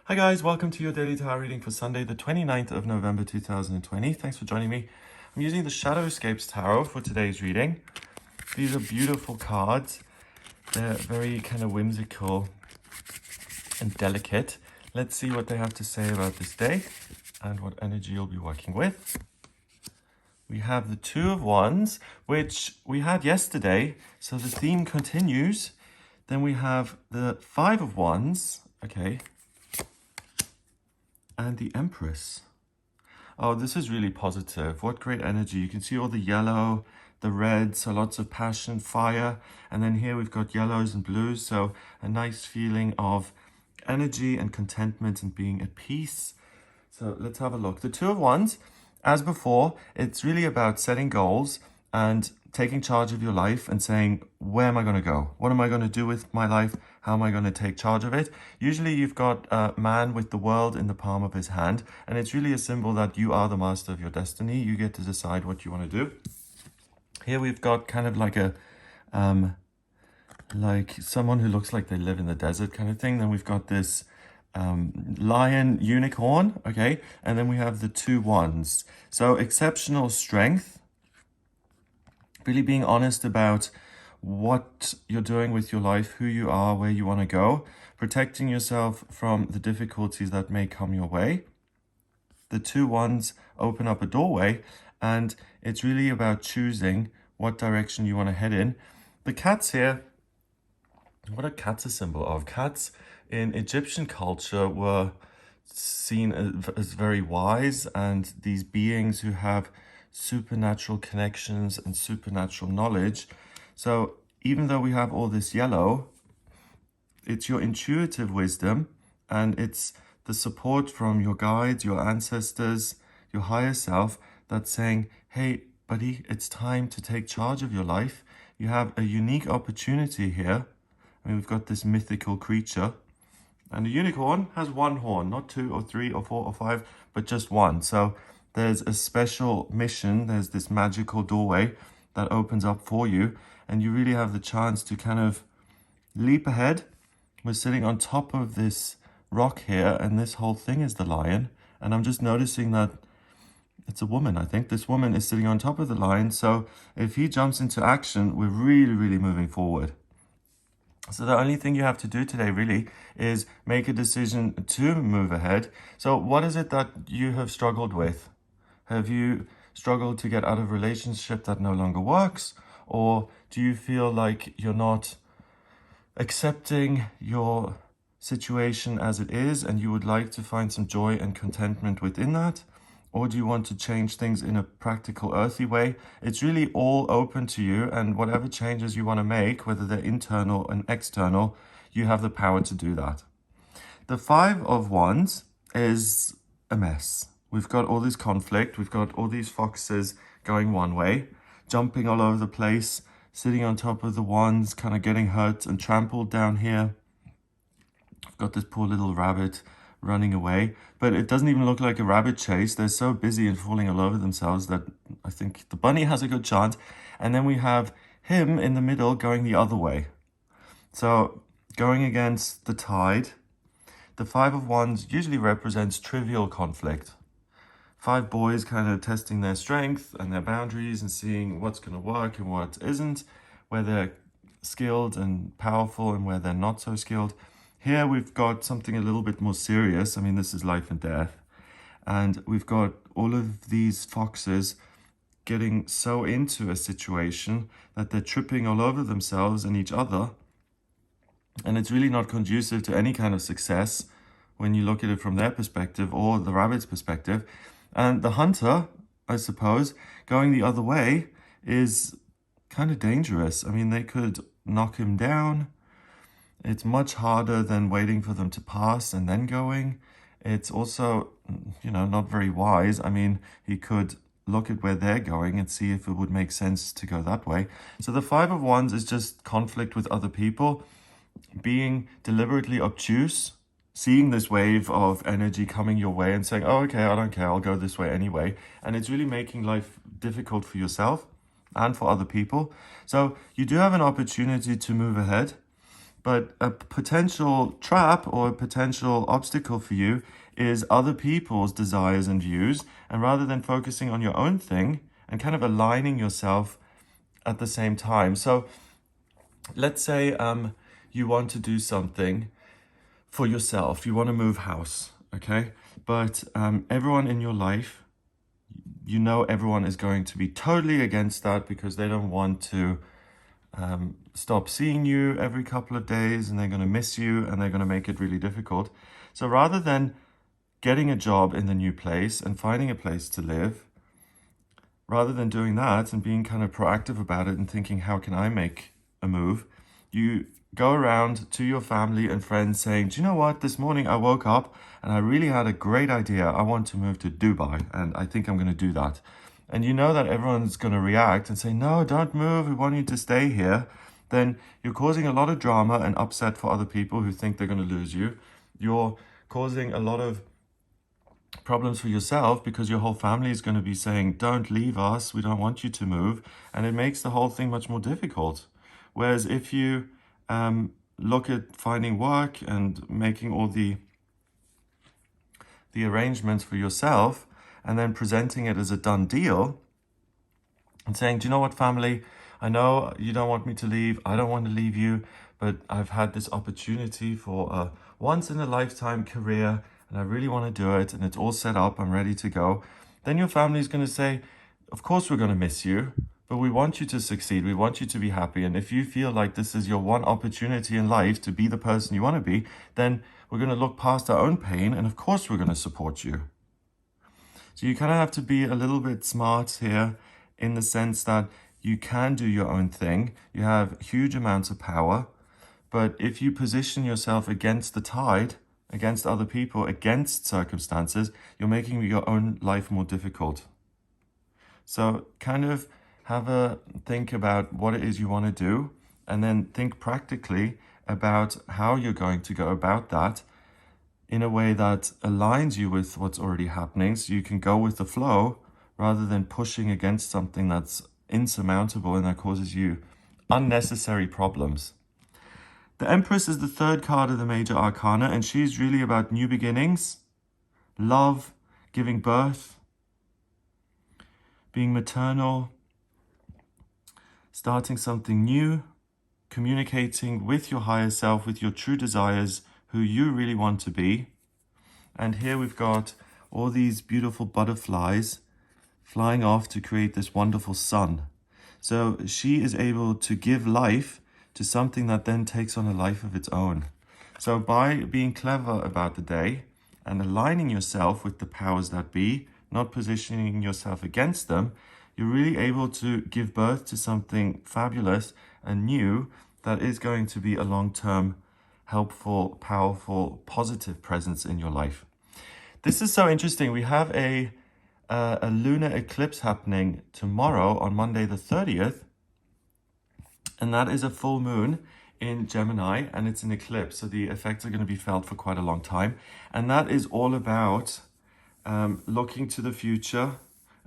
Hi guys, welcome to your daily tarot reading for Sunday, the 29th of November 2020. Thanks for joining me. I'm using the Shadowscapes Tarot for today's reading. These are beautiful cards. They're very kind of whimsical and delicate. Let's see what they have to say about this day and what energy you'll be working with. We have the Two of Wands, which we had yesterday, so the theme continues. Then we have the Five of Wands, okay, and the Empress. Oh, this is really positive. What great energy. You can see all the yellow, the red, so lots of passion, fire. And then here we've got yellows and blues, so a nice feeling of energy and contentment and being at peace. So let's have a look. The Two of Wands, as before, it's really about setting goals and taking charge of your life and saying, where am I going to go? What am I going to do with my life? How am I going to take charge of it? Usually you've got a man with the world in the palm of his hand, and it's really a symbol that you are the master of your destiny. You get to decide what you want to do. Here we've got kind of like a, like someone who looks like they live in the desert kind of thing. Then we've got this lion unicorn, okay? And then we have the Two Wands. So exceptional strength, really being honest about what you're doing with your life, who you are, where you want to go, protecting yourself from the difficulties that may come your way. The Two Wands open up a doorway, and it's really about choosing what direction you want to head in. The cats here, what are cats a symbol of? Cats in Egyptian culture were seen as very wise, and these beings who have supernatural connections and supernatural knowledge. So even though we have all this yellow, it's your intuitive wisdom, and it's the support from your guides, your ancestors, your higher self that's saying, hey, buddy, it's time to take charge of your life. You have a unique opportunity here. I mean, we've got this mythical creature, and the unicorn has one horn, not two or three or four or five, but just one. So there's a special mission. There's this magical doorway that opens up for you, and you really have the chance to kind of leap ahead. We're sitting on top of this rock here, and this whole thing is the lion. And I'm just noticing that it's a woman, I think. This woman is sitting on top of the lion. So if he jumps into action, we're really, really moving forward. So the only thing you have to do today really is make a decision to move ahead. So what is it that you have struggled with? Have you struggled to get out of a relationship that no longer works? Or do you feel like you're not accepting your situation as it is and you would like to find some joy and contentment within that? Or do you want to change things in a practical, earthy way? It's really all open to you, and whatever changes you want to make, whether they're internal and external, you have the power to do that. The Five of Wands is a mess. We've got all this conflict. We've got all these foxes going one way, jumping all over the place, sitting on top of the wands, kind of getting hurt and trampled down here. I've got this poor little rabbit running away, but it doesn't even look like a rabbit chase. They're so busy and falling all over themselves that I think the bunny has a good chance. And then we have him in the middle going the other way. So going against the tide. The Five of Wands usually represents trivial conflict. Five boys kind of testing their strength and their boundaries and seeing what's going to work and what isn't, where they're skilled and powerful and where they're not so skilled. Here we've got something a little bit more serious. I mean, this is life and death. And we've got all of these foxes getting so into a situation that they're tripping all over themselves and each other. And it's really not conducive to any kind of success when you look at it from their perspective or the rabbit's perspective. And the hunter, I suppose, going the other way is kind of dangerous. I mean, they could knock him down. It's much harder than waiting for them to pass and then going. It's also, not very wise. I mean, he could look at where they're going and see if it would make sense to go that way. So the Five of Wands is just conflict with other people, being deliberately obtuse, seeing this wave of energy coming your way and saying, oh, okay, I don't care, I'll go this way anyway. And it's really making life difficult for yourself and for other people. So you do have an opportunity to move ahead, But a potential trap or a potential obstacle for you is other people's desires and views. And rather than focusing on your own thing and kind of aligning yourself at the same time. So let's say you want to do something for yourself. You want to move house, okay? But everyone in your life, you know everyone is going to be totally against that because they don't want to stop seeing you every couple of days, and they're going to miss you, and they're going to make it really difficult. So rather than getting a job in the new place and finding a place to live, rather than doing that and being kind of proactive about it and thinking, how can I make a move? You go around to your family and friends saying, do you know what? This morning I woke up and I really had a great idea. I want to move to Dubai and I think I'm going to do that. And you know that everyone's going to react and say, no, don't move. We want you to stay here. Then you're causing a lot of drama and upset for other people who think they're going to lose you. You're causing a lot of problems for yourself because your whole family is going to be saying, don't leave us, we don't want you to move, and it makes the whole thing much more difficult. Whereas if you look at finding work and making all the arrangements for yourself and then presenting it as a done deal and saying, do you know what, family, I know you don't want me to leave, I don't want to leave you, but I've had this opportunity for a once in a lifetime career and I really want to do it, and it's all set up, I'm ready to go. Then your family is going to say, of course we're going to miss you, but we want you to succeed, we want you to be happy, and if you feel like this is your one opportunity in life to be the person you want to be, then we're going to look past our own pain, and of course we're going to support you. So you kind of have to be a little bit smart here in the sense that you can do your own thing, you have huge amounts of power, but if you position yourself against the tide, against other people, against circumstances, you're making your own life more difficult. So kind of have a think about what it is you want to do, and then think practically about how you're going to go about that in a way that aligns you with what's already happening, so you can go with the flow rather than pushing against something that's insurmountable and that causes you unnecessary problems. The Empress is the third card of the major arcana, and she's really about new beginnings, love, giving birth, being maternal, starting something new, communicating with your higher self, with your true desires, who you really want to be. And here we've got all these beautiful butterflies flying off to create this wonderful sun. So she is able to give life to something that then takes on a life of its own. So by being clever about the day and aligning yourself with the powers that be, not positioning yourself against them, you're really able to give birth to something fabulous and new that is going to be a long-term, helpful, powerful, positive presence in your life. This is so interesting. We have a lunar eclipse happening tomorrow on Monday the 30th, and that is a full moon in Gemini, and it's an eclipse, so the effects are going to be felt for quite a long time. And that is all about looking to the future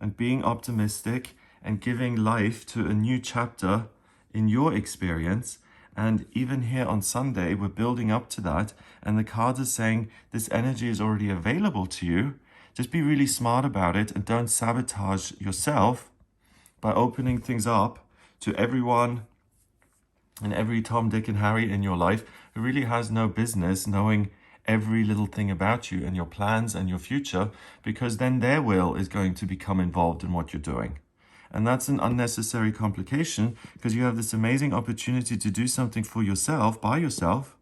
and being optimistic and giving life to a new chapter in your experience. And even here on Sunday, we're building up to that, and the cards are saying this energy is already available to you. Just be really smart about it and don't sabotage yourself by opening things up to everyone and every Tom, Dick, and Harry in your life who really has no business knowing every little thing about you and your plans and your future, because then their will is going to become involved in what you're doing. And that's an unnecessary complication, because you have this amazing opportunity to do something for yourself, by yourself,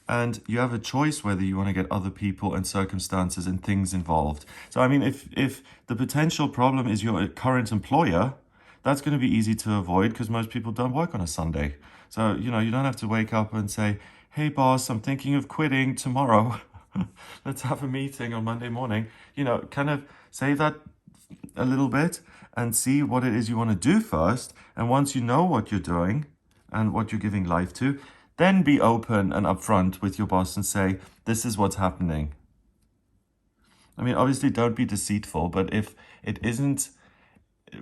and you have a choice whether you want to get other people and circumstances and things involved. So, I mean, if the potential problem is your current employer, that's going to be easy to avoid because most people don't work on a Sunday. So, you don't have to wake up and say, hey, boss, I'm thinking of quitting tomorrow. Let's have a meeting on Monday morning. Kind of save that a little bit and see what it is you want to do first. And once you know what you're doing and what you're giving life to, then be open and upfront with your boss and say, this is what's happening. I mean, obviously, don't be deceitful, but if it isn't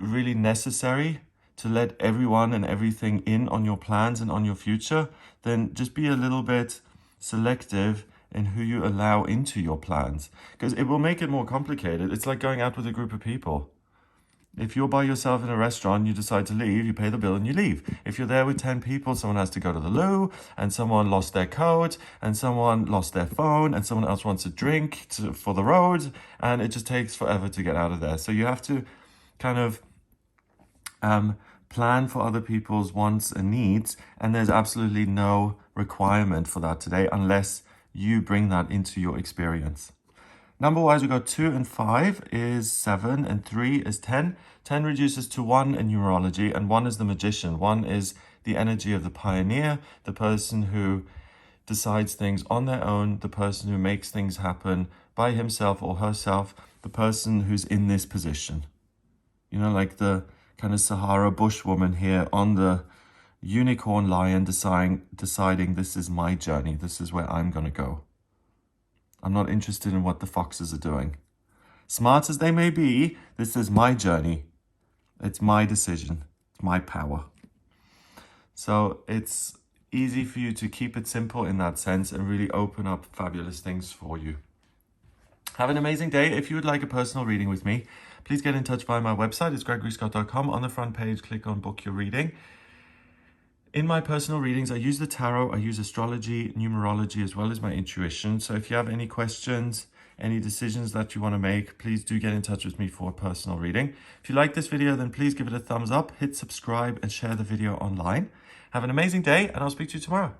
really necessary to let everyone and everything in on your plans and on your future, then just be a little bit selective in who you allow into your plans, because it will make it more complicated. It's like going out with a group of people. If you're by yourself in a restaurant, you decide to leave, you pay the bill and you leave. If you're there with 10 people, someone has to go to the loo, and someone lost their coat, and someone lost their phone, and someone else wants a drink for the road, and it just takes forever to get out of there. So you have to kind of plan for other people's wants and needs, and there's absolutely no requirement for that today unless you bring that into your experience. Number-wise, we got 2 and 5 is 7, and 3 is 10. 10 reduces to 1 in numerology, and 1 is the magician. 1 is the energy of the pioneer, the person who decides things on their own, the person who makes things happen by himself or herself, the person who's in this position. You know, like the kind of Sahara bush woman here on the unicorn lion deciding this is my journey, this is where I'm going to go. I'm not interested in what the foxes are doing. Smart as they may be, this is my journey. It's my decision. It's my power. So it's easy for you to keep it simple in that sense and really open up fabulous things for you. Have an amazing day. If you would like a personal reading with me, please get in touch via my website. It's gregoryscott.com. On the front page, click on Book Your Reading. In my personal readings, I use the tarot, I use astrology, numerology, as well as my intuition. So if you have any questions, any decisions that you want to make, please do get in touch with me for a personal reading. If you like this video, then please give it a thumbs up, hit subscribe, and share the video online. Have an amazing day, and I'll speak to you tomorrow.